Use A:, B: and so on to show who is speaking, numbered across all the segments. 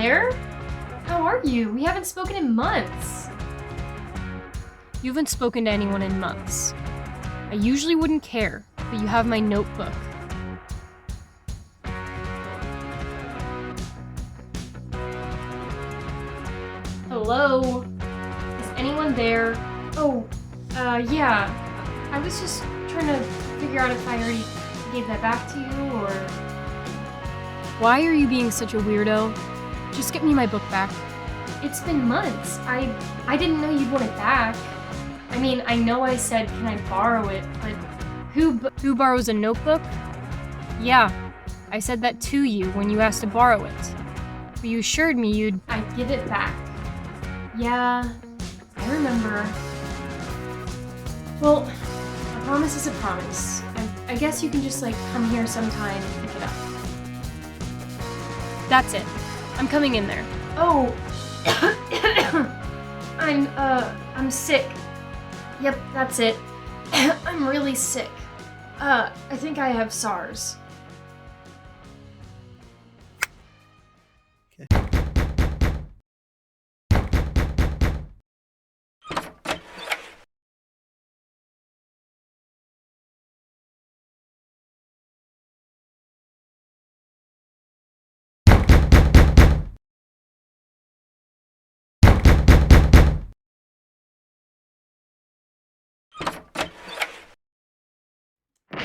A: Claire? How are you? We haven't spoken in months.
B: You haven't spoken to anyone in months. I usually wouldn't care, but you have my notebook.
A: Hello? Is anyone there? Oh, yeah. I was just trying to figure out if I already gave that back to you, or...
B: Why are you being such a weirdo? Just get me my book back.
A: It's been months. I didn't know you'd want it back. I mean, I know I said, can I borrow it, but
B: who borrows a notebook? Yeah, I said that to you when you asked to borrow it. But you assured me you'd...
A: I'd give it back. Yeah, I remember. Well, a promise is a promise. I guess you can just, come here sometime and pick it up.
B: That's it. I'm coming in there.
A: Oh, I'm sick. Yep, that's it. I'm really sick. I think I have SARS.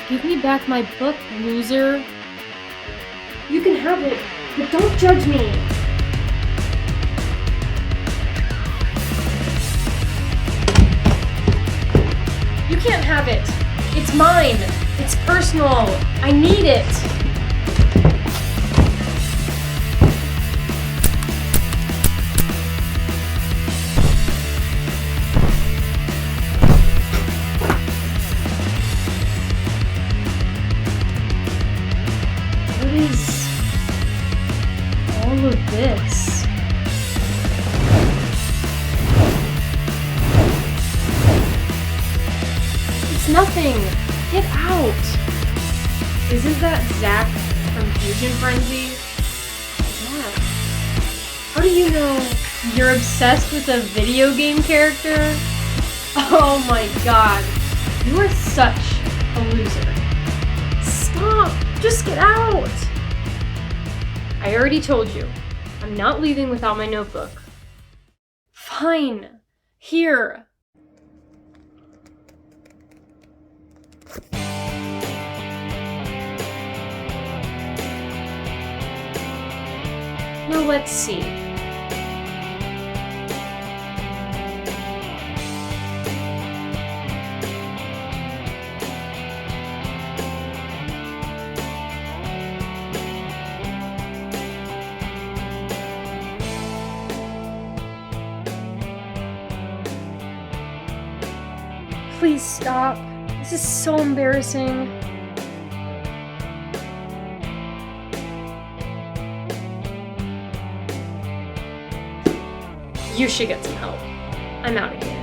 B: Give me back my book, loser.
A: You can have it, but don't judge me. You can't have it. It's mine. It's personal. I need it. What is all of this? It's nothing. Get out. Isn't that Zach from FuzionFrenzy? Yeah. How do you know you're obsessed with a video game character? Oh my god. You are such a loser. Stop. Just get out! I already told you. I'm not leaving without my notebook. Fine. Here. Now let's see. Please stop. This is so embarrassing. You should get some help. I'm out of here.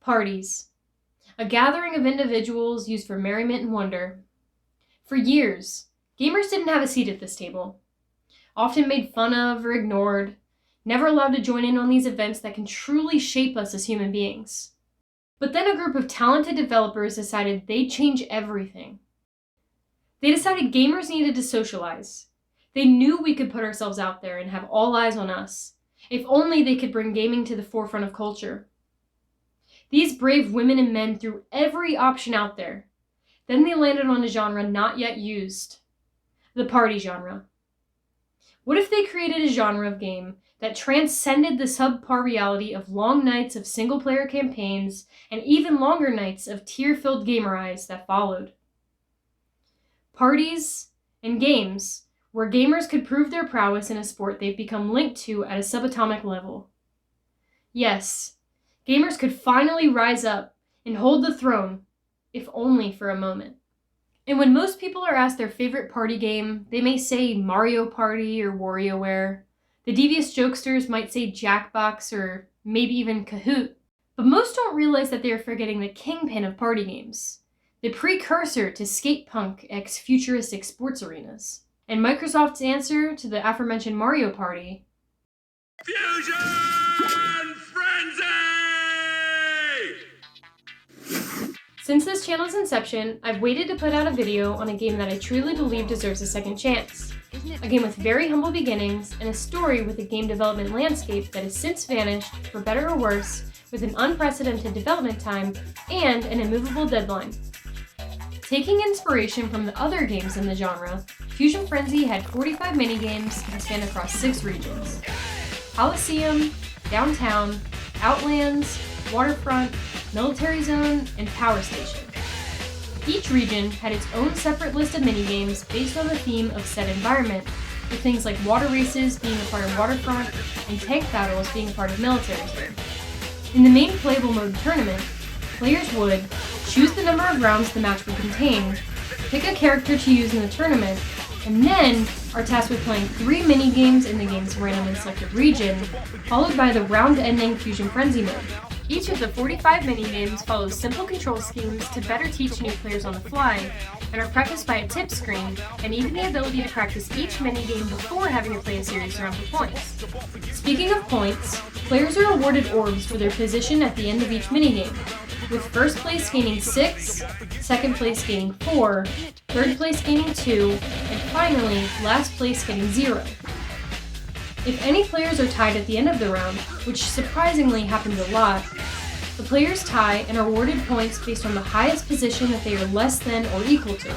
A: Parties. A gathering of individuals used for merriment and wonder. For years, gamers didn't have a seat at this table. Often made fun of or ignored, never allowed to join in on these events that can truly shape us as human beings. But then a group of talented developers decided they'd change everything. They decided gamers needed to socialize. They knew we could put ourselves out there and have all eyes on us, if only they could bring gaming to the forefront of culture. These brave women and men threw every option out there. Then they landed on a genre not yet used. The party genre. What if they created a genre of game that transcended the subpar reality of long nights of single-player campaigns and even longer nights of tear-filled gamer-eyes that followed? Parties and games where gamers could prove their prowess in a sport they've become linked to at a subatomic level. Yes, gamers could finally rise up and hold the throne, if only for a moment. And when most people are asked their favorite party game, they may say Mario Party or WarioWare. The devious jokesters might say Jackbox or maybe even Kahoot. But most don't realize that they are forgetting the kingpin of party games, the precursor to skatepunk x futuristic sports arenas. And Microsoft's answer to the aforementioned Mario Party: FuzionFrenzy! Since this channel's inception, I've waited to put out a video on a game that I truly believe deserves a second chance. A game with very humble beginnings, and a story with a game development landscape that has since vanished, for better or worse, with an unprecedented development time and an immovable deadline. Taking inspiration from the other games in the genre, FuzionFrenzy had 45 minigames and spanned across 6 regions: Coliseum, Downtown, Outlands, Waterfront, Military Zone, and Power Station. Each region had its own separate list of minigames based on the theme of said environment, with things like water races being a part of Waterfront and tank battles being a part of Military Zone. In the main playable mode tournament, players would choose the number of rounds the match would contain, pick a character to use in the tournament, and then are tasked with playing 3 minigames in the game's randomly selected region, followed by the round-ending FuzionFrenzy mode. Each of the 45 minigames follows simple control schemes to better teach new players on the fly, and are prefaced by a tip screen, and even the ability to practice each minigame before having to play a series round for points. Speaking of points, players are awarded orbs for their position at the end of each minigame, with first place gaining 6, second place gaining 4, third place gaining 2, and finally, last place getting 0. If any players are tied at the end of the round, which surprisingly happens a lot, the players tie and are awarded points based on the highest position that they are less than or equal to.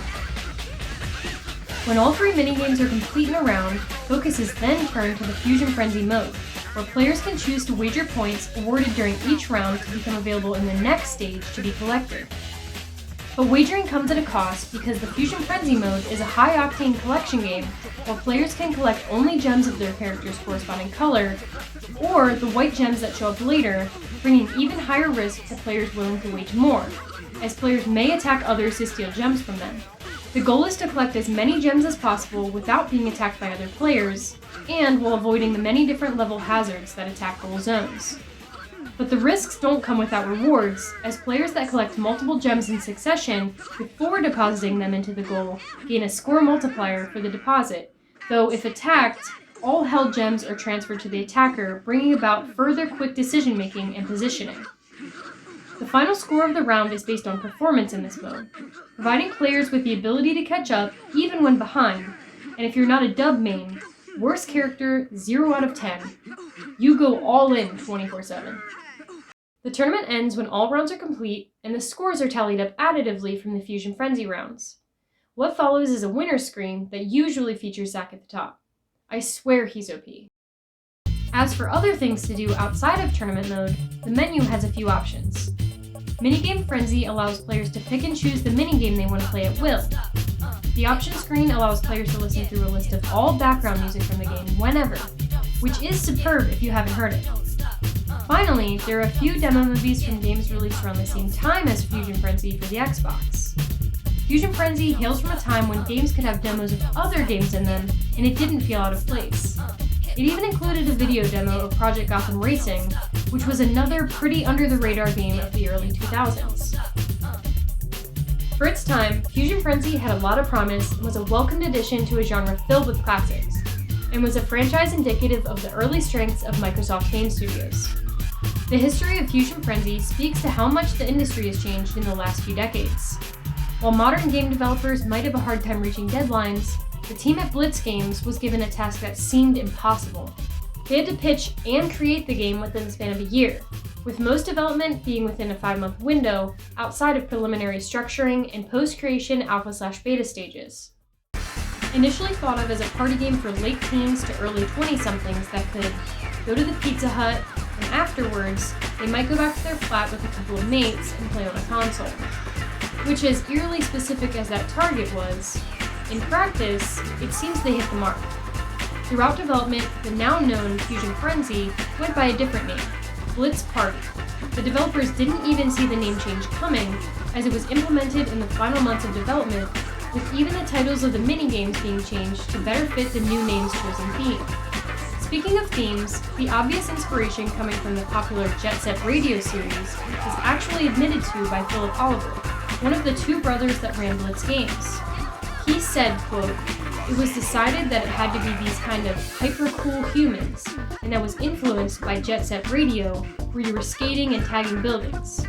A: When all 3 minigames are complete in a round, focus is then turned to the FuzionFrenzy mode, where players can choose to wager points awarded during each round to become available in the next stage to be collected. But wagering comes at a cost because the FuzionFrenzy mode is a high-octane collection game where players can collect only gems of their character's corresponding color, or the white gems that show up later, bringing even higher risk to players willing to wage more, as players may attack others to steal gems from them. The goal is to collect as many gems as possible without being attacked by other players, and while avoiding the many different level hazards that attack goal zones. But the risks don't come without rewards, as players that collect multiple gems in succession before depositing them into the goal gain a score multiplier for the deposit, though if attacked, all held gems are transferred to the attacker, bringing about further quick decision-making and positioning. The final score of the round is based on performance in this mode, providing players with the ability to catch up even when behind, and if you're not a dub main, worst character 0 out of 10, you go all in 24/7. The tournament ends when all rounds are complete and the scores are tallied up additively from the FuzionFrenzy rounds. What follows is a winner's screen that usually features Zack at the top. I swear he's OP. As for other things to do outside of tournament mode, the menu has a few options. Minigame Frenzy allows players to pick and choose the minigame they want to play at will. The options screen allows players to listen through a list of all background music from the game whenever, which is superb if you haven't heard it. Finally, there are a few demo movies from games released around the same time as FuzionFrenzy for the Xbox. FuzionFrenzy hails from a time when games could have demos of other games in them, and it didn't feel out of place. It even included a video demo of Project Gotham Racing, which was another pretty under-the-radar game of the early 2000s. For its time, FuzionFrenzy had a lot of promise and was a welcomed addition to a genre filled with classics, and was a franchise indicative of the early strengths of Microsoft Game Studios. The history of FuzionFrenzy speaks to how much the industry has changed in the last few decades. While modern game developers might have a hard time reaching deadlines, the team at Blitz Games was given a task that seemed impossible. They had to pitch and create the game within the span of a year, with most development being within a 5-month window outside of preliminary structuring and post-creation alpha/beta stages. Initially thought of as a party game for late teens to early 20-somethings that could go to the Pizza Hut, and afterwards, they might go back to their flat with a couple of mates and play on a console. Which, as eerily specific as that target was, in practice, it seems they hit the mark. Throughout development, the now known FuzionFrenzy went by a different name, Blitz Party. The developers didn't even see the name change coming, as it was implemented in the final months of development, with even the titles of the minigames being changed to better fit the new name's chosen theme. Speaking of themes, the obvious inspiration coming from the popular Jet Set Radio series is actually admitted to by Philip Oliver, one of the two brothers that ran Blitz Games. He said, quote, "It was decided that it had to be these kind of hyper-cool humans, and that was influenced by Jet Set Radio, where you were skating and tagging buildings."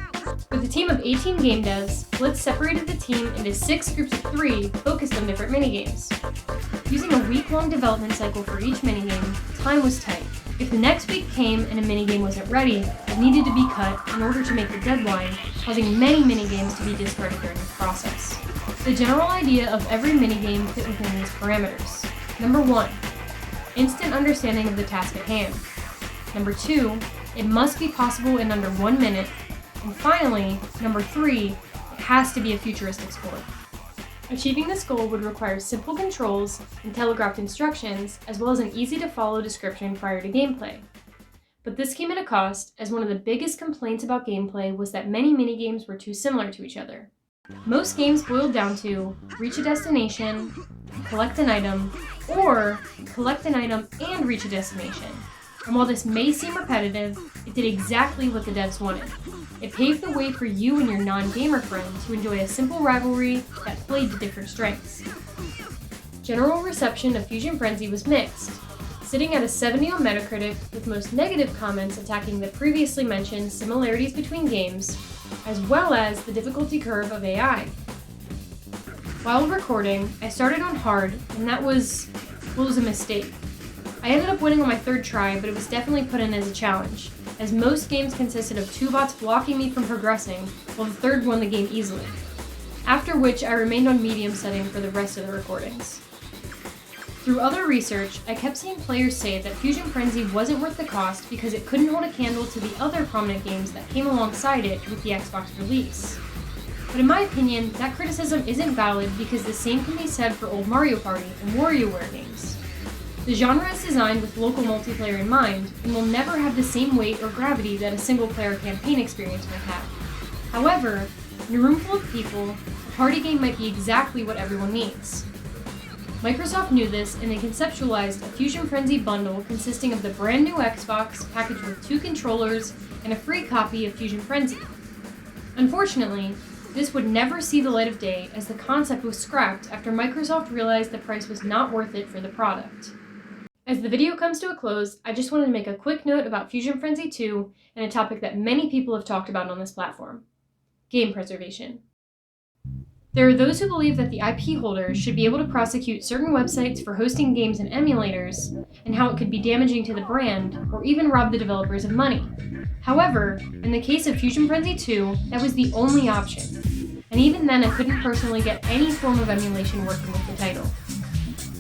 A: With a team of 18 game devs, Blitz separated the team into 6 groups of 3 focused on different minigames. Using a week-long development cycle for each minigame, time was tight. If the next week came and a minigame wasn't ready, it needed to be cut in order to make the deadline, causing many minigames to be discarded during this process. The general idea of every minigame fit within these parameters. Number 1, instant understanding of the task at hand. Number 2, it must be possible in under 1 minute. And finally, number 3, it has to be a futuristic sport. Achieving this goal would require simple controls and telegraphed instructions, as well as an easy-to-follow description prior to gameplay. But this came at a cost, as one of the biggest complaints about gameplay was that many minigames were too similar to each other. Most games boiled down to reach a destination, collect an item, or collect an item and reach a destination. And while this may seem repetitive, it did exactly what the devs wanted. It paved the way for you and your non-gamer friend to enjoy a simple rivalry that played to different strengths. General reception of FuzionFrenzy was mixed, sitting at a 70 on Metacritic, with most negative comments attacking the previously mentioned similarities between games, as well as the difficulty curve of AI. While recording, I started on hard, and that was a mistake. I ended up winning on my 3rd try, but it was definitely put in as a challenge, as most games consisted of 2 bots blocking me from progressing, while the 3rd won the game easily. After which, I remained on medium setting for the rest of the recordings. Through other research, I kept seeing players say that FuzionFrenzy wasn't worth the cost because it couldn't hold a candle to the other prominent games that came alongside it with the Xbox release. But in my opinion, that criticism isn't valid because the same can be said for old Mario Party and WarioWare games. The genre is designed with local multiplayer in mind, and will never have the same weight or gravity that a single-player campaign experience might have. However, in a room full of people, a party game might be exactly what everyone needs.
B: Microsoft knew this, and they conceptualized a FuzionFrenzy bundle consisting of the brand new Xbox packaged with 2 controllers and a free copy of FuzionFrenzy. Unfortunately, this would never see the light of day as the concept was scrapped after Microsoft realized the price was not worth it for the product. As the video comes to a close, I just wanted to make a quick note about FuzionFrenzy 2 and a topic that many people have talked about on this platform: game preservation. There are those who believe that the IP holders should be able to prosecute certain websites for hosting games and emulators, and how it could be damaging to the brand, or even rob the developers of money. However, in the case of FuzionFrenzy 2, that was the only option, and even then I couldn't personally get any form of emulation working with the title.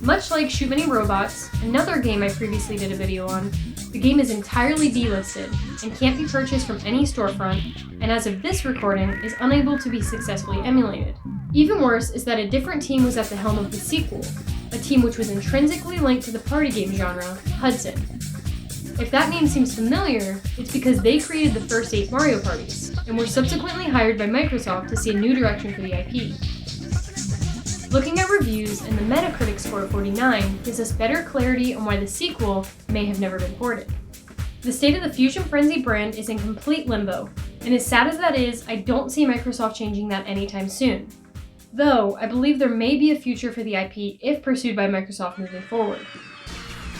B: Much like Shoot Many Robots, another game I previously did a video on, the game is entirely delisted and can't be purchased from any storefront, and as of this recording, is unable to be successfully emulated. Even worse is that a different team was at the helm of the sequel, a team which was intrinsically linked to the party game genre, Hudson. If that name seems familiar, it's because they created the first 8 Mario parties, and were subsequently hired by Microsoft to see a new direction for the IP. Looking at reviews and the Metacritic score of 49 gives us better clarity on why the sequel may have never been ported. The state of the FuzionFrenzy brand is in complete limbo, and as sad as that is, I don't see Microsoft changing that anytime soon. Though, I believe there may be a future for the IP if pursued by Microsoft moving forward.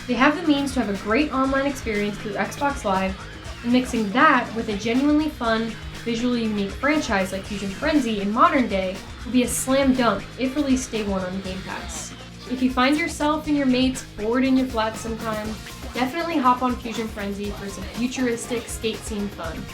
B: They have the means to have a great online experience through Xbox Live, and mixing that with a genuinely fun, visually unique franchise like FuzionFrenzy in modern day will be a slam dunk if released day 1 on Game Pass. If you find yourself and your mates bored in your flat sometime, definitely hop on FuzionFrenzy for some futuristic skate scene fun.